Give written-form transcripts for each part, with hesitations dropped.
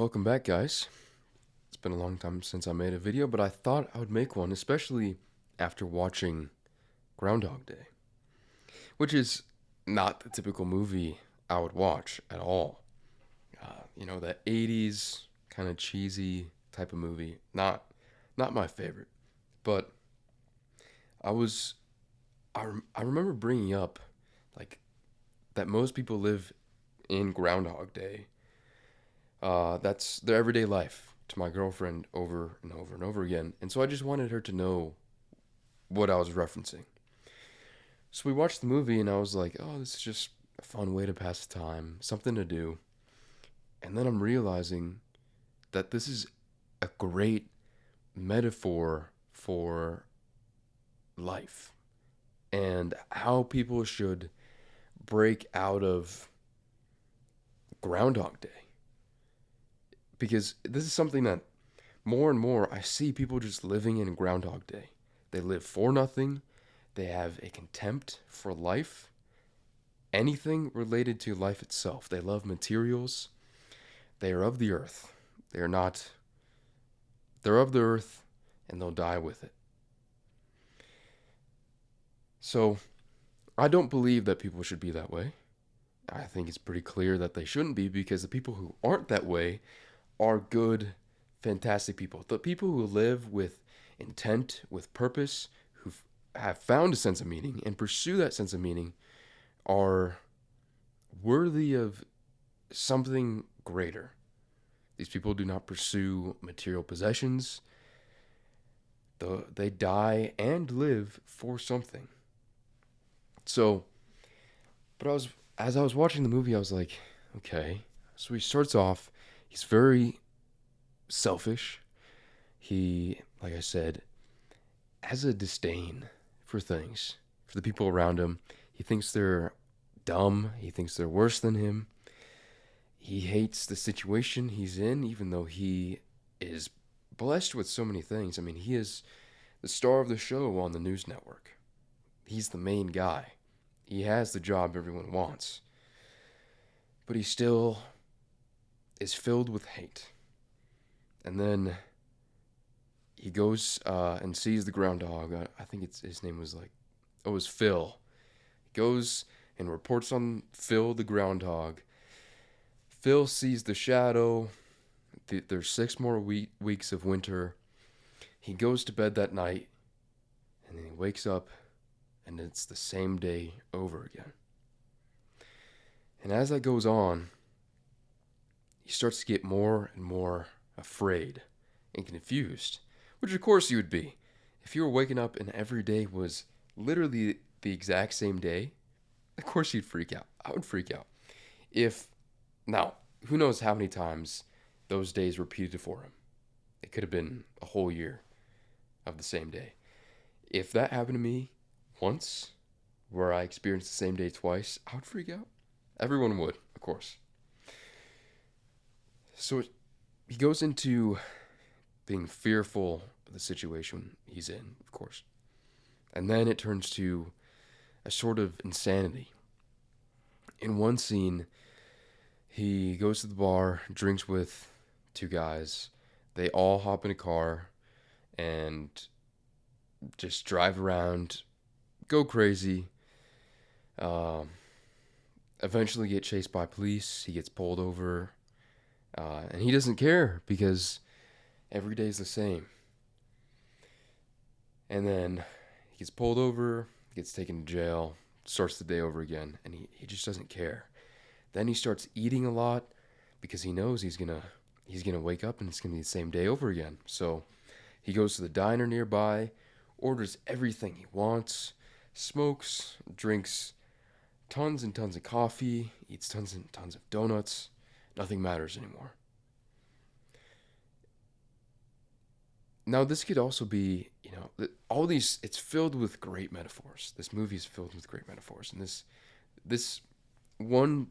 Welcome back, guys. It's been a long time since I made a video, but I thought I would make one, especially after watching Groundhog Day, which is not the typical movie I would watch at all. That 80s kind of cheesy type of movie. Not my favorite. But I was I remember bringing up like that most people live in Groundhog Day. That's their everyday life to my girlfriend over and over and over again. And so I just wanted her to know what I was referencing. So we watched the movie and I was like, oh, this is just a fun way to pass the time, something to do. And then I'm realizing that this is a great metaphor for life and how people should break out of Groundhog Day. Because this is something that more and more I see people just living in Groundhog Day. They live for nothing, they have a contempt for life, anything related to life itself. They love materials, they are of the earth. They're of the earth and they'll die with it. So I don't believe that people should be that way. I think it's pretty clear that they shouldn't be because the people who aren't that way are good, fantastic people. The people who live with intent, with purpose, who have found a sense of meaning and pursue that sense of meaning are worthy of something greater. These people do not pursue material possessions. They die and live for something. So, as I was watching the movie, I was like, okay. So he starts off, he's very selfish. He, like I said, has a disdain for things, for the people around him. He thinks they're dumb. He thinks they're worse than him. He hates the situation he's in, even though he is blessed with so many things. I mean, he is the star of the show on the news network. He's the main guy. He has the job everyone wants. But he still is filled with hate. And then he goes and sees the groundhog. I think his name was it was Phil. He goes and reports on Phil the groundhog. Phil sees the shadow. There's 6 more weeks of winter. He goes to bed that night, and then he wakes up, and it's the same day over again. And as that goes on, he starts to get more and more afraid and confused, which of course you would be. If you were waking up and every day was literally the exact same day, of course you'd freak out. I would freak out. Now, who knows how many times those days repeated for him. It could have been a whole year of the same day. If that happened to me once, where I experienced the same day twice, I would freak out. Everyone would, of course. So he goes into being fearful of the situation he's in, of course. And then it turns to a sort of insanity. In one scene, he goes to the bar, drinks with 2 guys. They all hop in a car and just drive around, go crazy. Eventually get chased by police. He gets pulled over. And he doesn't care because every day's the same. And then he gets pulled over, gets taken to jail, starts the day over again, and he just doesn't care. Then he starts eating a lot because he knows he's gonna wake up and it's gonna be the same day over again. So he goes to the diner nearby, orders everything he wants, smokes, drinks tons and tons of coffee, eats tons and tons of donuts. Nothing matters anymore. Now, this could also be, all these, it's filled with great metaphors. This movie is filled with great metaphors. And this one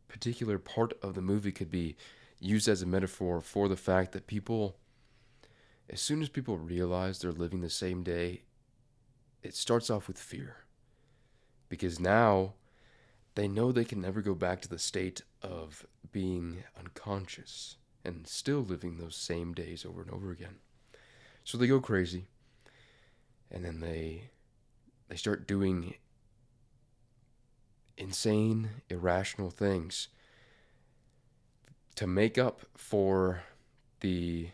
particular part of the movie could be used as a metaphor for the fact that people, as soon as people realize they're living the same day, it starts off with fear. Because now they know they can never go back to the state of being unconscious and still living those same days over and over again. So they go crazy, and then they start doing insane, irrational things to make up for the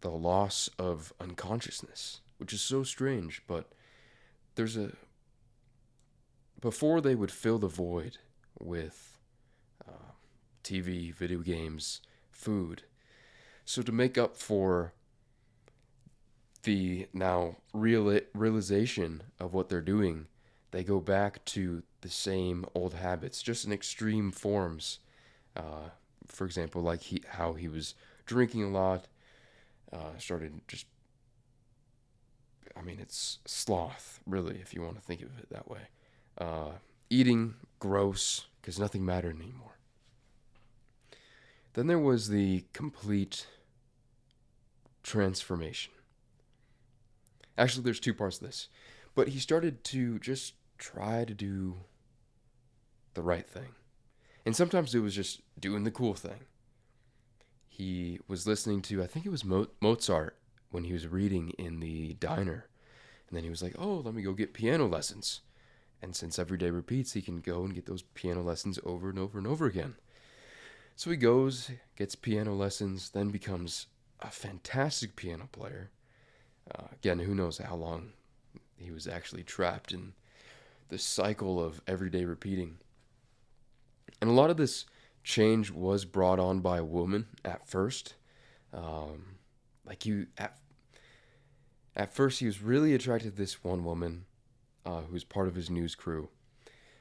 the loss of unconsciousness, which is so strange. But there's a before they would fill the void with TV, video games, food. So to make up for the now realization of what they're doing, they go back to the same old habits, just in extreme forms. Uh, for example, like how he was drinking a lot, started just, I mean, it's sloth, really, if you want to think of it that way. Uh, Eating gross, because nothing mattered anymore. Then there was the complete transformation. Actually, there's two parts to this. But he started to just try to do the right thing. And sometimes it was just doing the cool thing. He was listening to, I think it was Mozart when he was reading in the diner. And then he was like, oh, let me go get piano lessons. And since every day repeats, he can go and get those piano lessons over and over and over again. So he goes, gets piano lessons, then becomes a fantastic piano player. Again, who knows how long he was actually trapped in this cycle of everyday repeating. And a lot of this change was brought on by a woman at first. Like you, at first, he was really attracted to this one woman who's part of his news crew.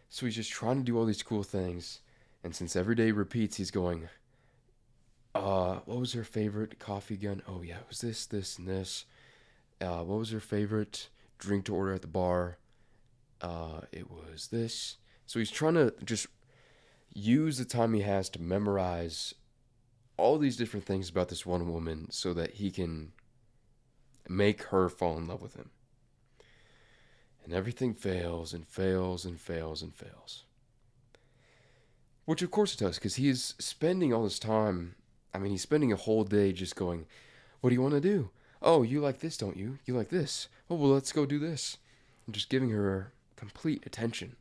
So he's just trying to do all these cool things. And since every day repeats, he's going, what was her favorite coffee gun? Oh, yeah, it was this, this, and this. What was her favorite drink to order at the bar? It was this. So he's trying to just use the time he has to memorize all these different things about this one woman so that he can make her fall in love with him. And everything fails and fails and fails and fails. Which of course it does, because he's spending all this time, I mean, he's spending a whole day just going, what do you want to do? Oh, you like this, don't you? You like this. Oh, well, let's go do this. And just giving her complete attention.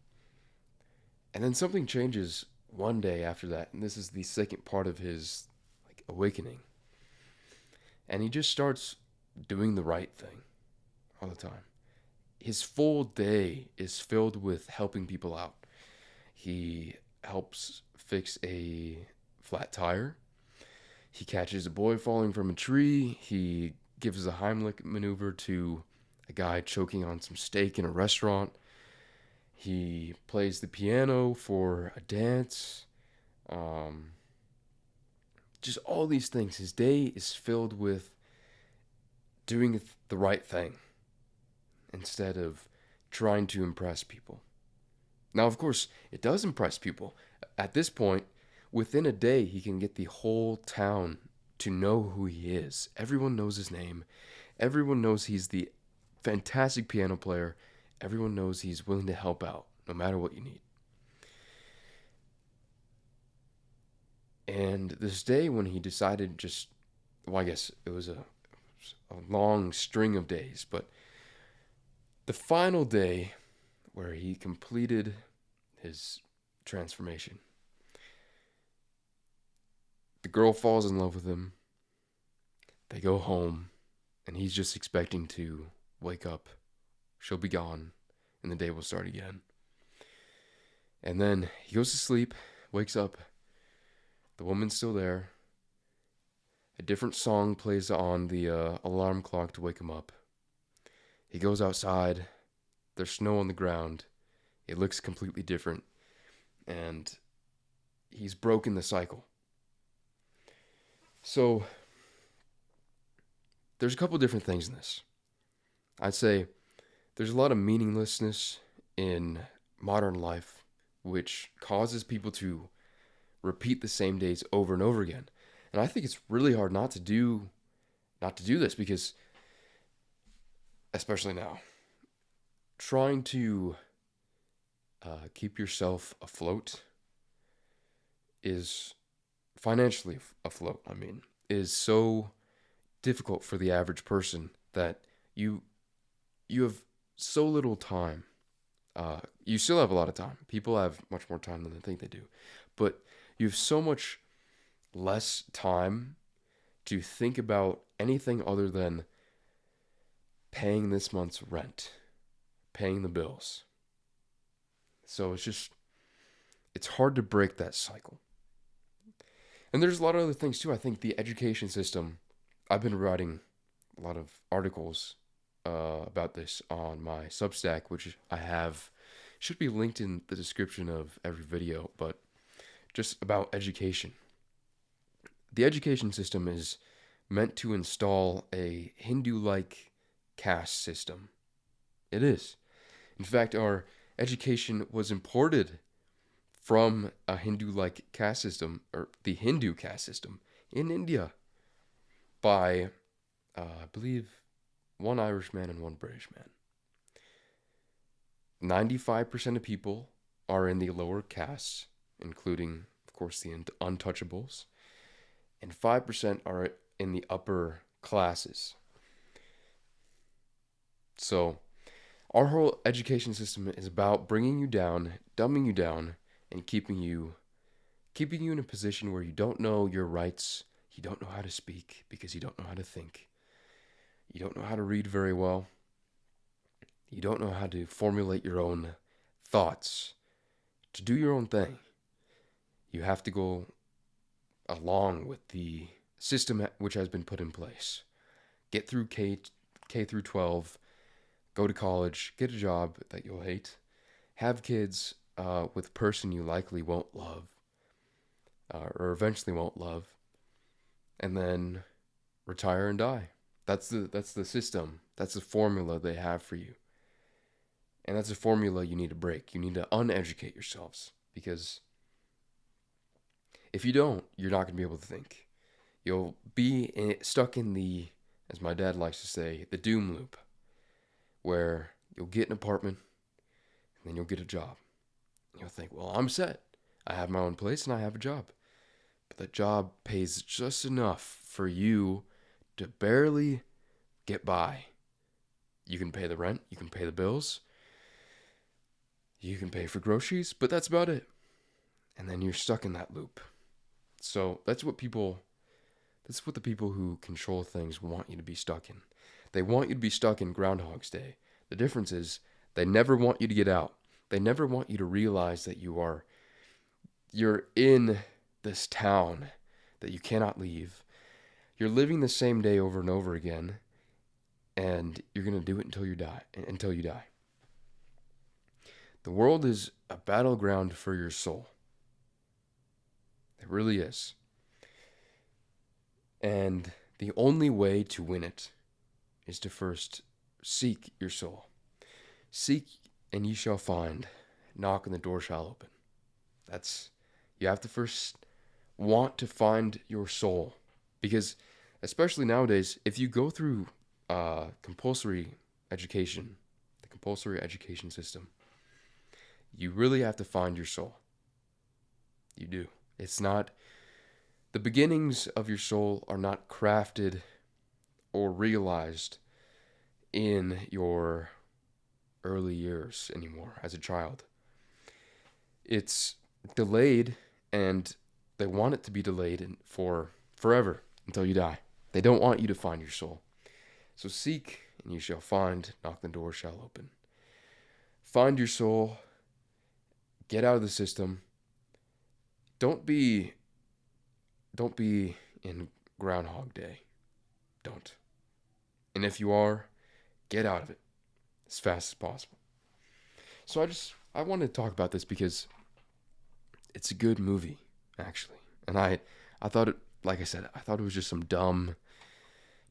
And then something changes one day after that, and this is the second part of his awakening. And he just starts doing the right thing all the time. His full day is filled with helping people out. He helps fix a flat tire. He catches a boy falling from a tree. He gives a Heimlich maneuver to a guy choking on some steak in a restaurant. He plays the piano for a dance. Just all these things. His day is filled with doing the right thing instead of trying to impress people. Now, of course, it does impress people. At this point, within a day, he can get the whole town to know who he is. Everyone knows his name. Everyone knows he's the fantastic piano player. Everyone knows he's willing to help out, no matter what you need. And this day when he decided well, I guess it was a long string of days, but the final day where he completed his transformation, the girl falls in love with him. They go home, and he's just expecting to wake up. She'll be gone, and the day will start again. And then he goes to sleep, wakes up. The woman's still there. A different song plays on the alarm clock to wake him up. He goes outside. There's snow on the ground. It looks completely different. And he's broken the cycle. So, there's a couple different things in this. I'd say there's a lot of meaninglessness in modern life, which causes people to repeat the same days over and over again. And I think it's really hard not to do this, because, especially now, trying to keep yourself afloat is financially afloat, I mean, is so difficult for the average person that you you have so little time. You still have a lot of time. People have much more time than they think they do, but you have so much less time to think about anything other than paying this month's rent, paying the bills. So it's hard to break that cycle. And there's a lot of other things too. I think the education system, I've been writing a lot of articles about this on my Substack, which I have, should be linked in the description of every video, but just about education. The education system is meant to install a Hindu like caste system. It is. In fact, our education was imported from a Hindu like caste system, or the Hindu caste system, in India by, I believe, one Irishman and one British man. 95% of people are in the lower castes, including, of course, the untouchables, and 5% are in the upper classes. So, our whole education system is about bringing you down, dumbing you down, and keeping you in a position where you don't know your rights, you don't know how to speak because you don't know how to think, you don't know how to read very well, you don't know how to formulate your own thoughts, to do your own thing. You have to go along with the system which has been put in place. Get through K through 12, go to college, get a job that you'll hate, have kids with a person you likely won't love, or eventually won't love, and then retire and die. That's the system. That's the formula they have for you. And that's a formula you need to break. You need to uneducate yourselves, because if you don't, you're not going to be able to think. You'll be stuck in the, as my dad likes to say, the doom loop, where you'll get an apartment, and then you'll get a job. You'll think, well, I'm set. I have my own place, and I have a job. But the job pays just enough for you to barely get by. You can pay the rent, you can pay the bills, you can pay for groceries, but that's about it. And then you're stuck in that loop. So that's what the people who control things want you to be stuck in. They want you to be stuck in Groundhog's Day. The difference is they never want you to get out. They never want you to realize that you're in this town that you cannot leave. You're living the same day over and over again, and you're going to do it until you die. The world is a battleground for your soul. It really is. And the only way to win it is to first seek your soul. Seek and ye shall find. Knock and the door shall open. You have to first want to find your soul. Because especially nowadays, if you go through compulsory education, the compulsory education system, you really have to find your soul. You do. It's not, the beginnings of your soul are not crafted or realized in your early years anymore as a child. It's delayed, and they want it to be delayed for forever until you die. They don't want you to find your soul. So seek and you shall find, knock the door shall open. Find your soul, get out of the system. Don't be in Groundhog Day. Don't. And if you are, get out of it as fast as possible. So I wanted to talk about this because it's a good movie, actually. And I thought it, like I said, I thought it was just some dumb,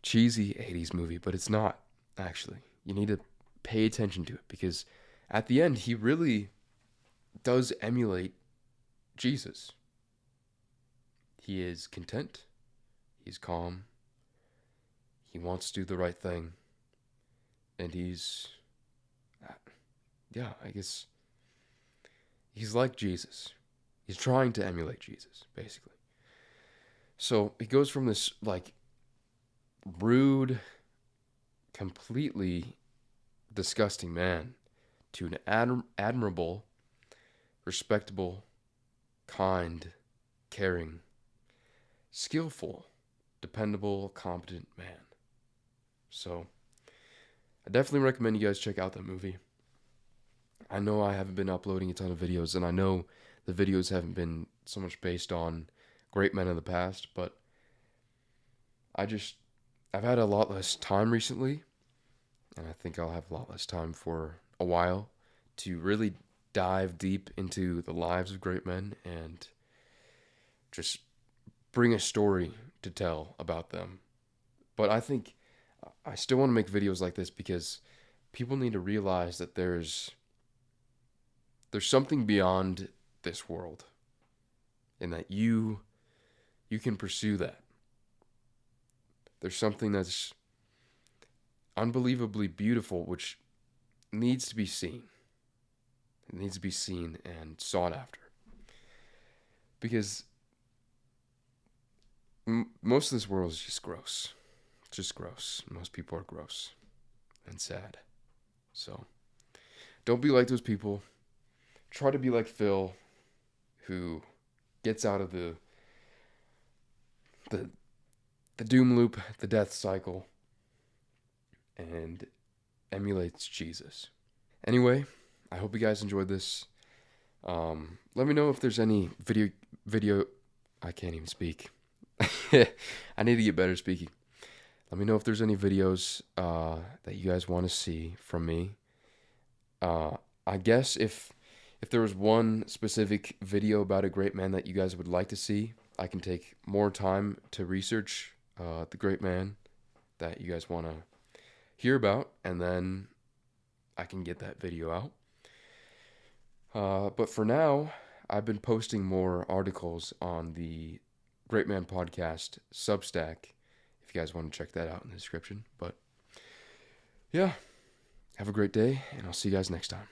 cheesy 80s movie, but it's not, actually. You need to pay attention to it, because at the end, he really does emulate Jesus. He is content. He's calm. He wants to do the right thing. And he's, I guess, he's like Jesus. He's trying to emulate Jesus, basically. So he goes from this like rude, completely disgusting man to an admirable, respectable, kind, caring, skillful, dependable, competent man. So I definitely recommend you guys check out that movie. I know I haven't been uploading a ton of videos, and I know the videos haven't been so much based on great men of the past, but I just, I've had a lot less time recently, and I think I'll have a lot less time for a while to really dive deep into the lives of great men and just bring a story to tell about them. But I think I still want to make videos like this because people need to realize that there's something beyond this world and that you can pursue that. There's something that's unbelievably beautiful which needs to be seen. It needs to be seen and sought after. Because most of this world is just gross. It's just gross. Most people are gross and sad. So don't be like those people. Try to be like Phil, who gets out of the the doom loop, the death cycle, and emulates Jesus. Anyway, I hope you guys enjoyed this. Let me know if there's any video. I can't even speak. I need to get better speaking. Let me know if there's any videos that you guys want to see from me. I guess if there was one specific video about a great man that you guys would like to see, I can take more time to research the great man that you guys want to hear about, and then I can get that video out. But for now, I've been posting more articles on the Great Man Podcast Substack, if you guys want to check that out in the description. But yeah, have a great day, and I'll see you guys next time.